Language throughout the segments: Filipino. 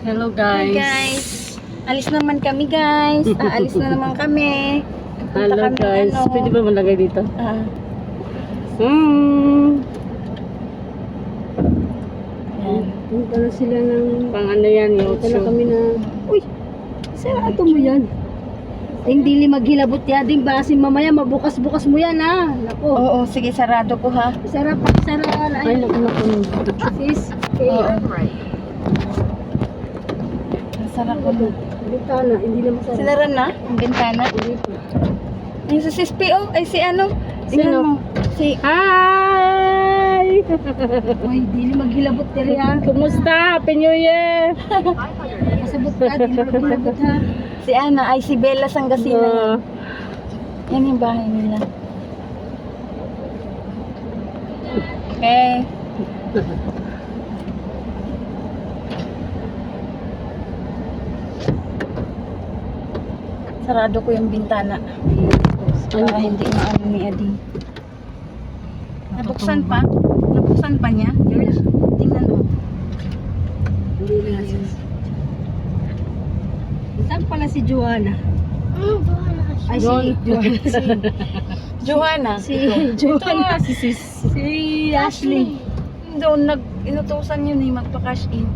Hello Hi guys. guys. Alis naman kami guys. Aalis na naman kami. Punta Hello kami, guys. Pwede ba malagay dito? Yan. Punta na sila ng... Pang ano yan, Punta na YouTube. kami na... Uy! Sarado mo yan. Hindi maghilabot yan. Ding basin mamaya mabukas-bukas mo yan ha. Nako. Oo, sige, sarado ko ha. Sarap. Ay, naku. Sis. Oo. Sarap ko na. Bintana. Hindi na masarap. Sinara na ang bintana. Ay, si Sis P.O. Ay, si ano? Tingnan Sino? mo. Si... Hi! Uy, dili maghilabot diri ha. Kumusta? Happy New Year! Masabot ka. Dili maghilabot ha. Si Ana. Ay, si Bella Sangasina. Yan yung bahay nila. Okay. Sarado ko yung bintana. Para hindi maano ni Adi. Nabuksan pa? Nabuksan pa niya? Tingnan mo. Hindi na sis. Saan pala si Joanna? Ay, si Joanna. Johanna. Si Joanna. Si sis. Si Ashley. Doon inutusan yun eh, magpa-cash in.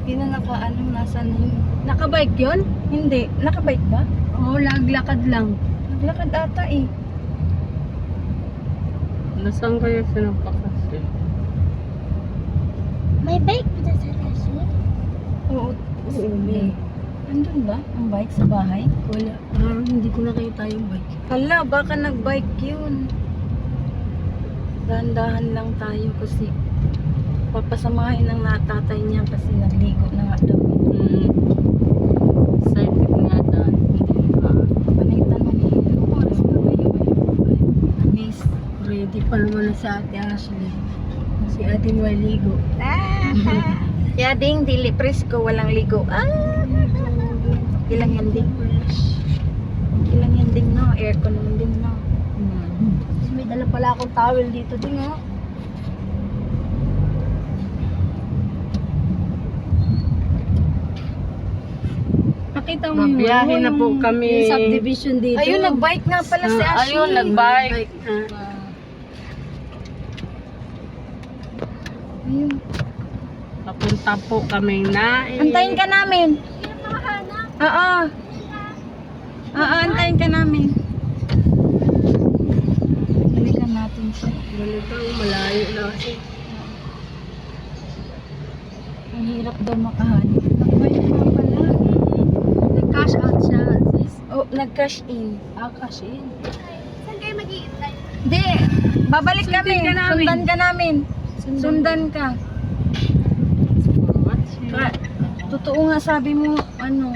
Hindi na nasa na yun. Nakabike yun? Hindi, nakabike ba? Oo, laglakad lang. Naglakad ata eh. Nasaan kaya siya nagpakasya? May bike pa sa Lassie? Oo. Andun ba ang bike sa bahay? Wala. Parang hindi ko nakita yung bike. Hala, baka nag-bike yun. Dahan-dahan lang tayo kasi papasamahin ng natatay niya kasi nagligo na nga daw. Excited nga dahil. Panitan mo ni Anong oras ba ngayon? Miss, ready pa naman na sa ate Ashley. Si ate Maligo. Kaya ding dili presko, walang ligo. Ilang yan ding? Ilang yan ding no? Aircon naman din no? Kasi may dala pala akong towel dito din oh. Nakita mo yun? Babiyahe na po kami. Yung subdivision dito. Ayun, nag-bike nga pala si Ashley. Ayun, nag-bike. Ayun. Papunta po kami na. Antayin ka namin. Oo. Oo, antayin ka namin. Balikan natin siya. Ganito, malayo na kasi. Ang hirap daw makahanap. Nag-bike nga pala. Nag-cash out siya. Sis. Oh, nag-cash in. Cash in. Saan kayo mag-iintay? Hindi, babalik Sundan kami. ka namin. Sundan ka namin. Sundan ka. Totoo nga sabi mo, ano,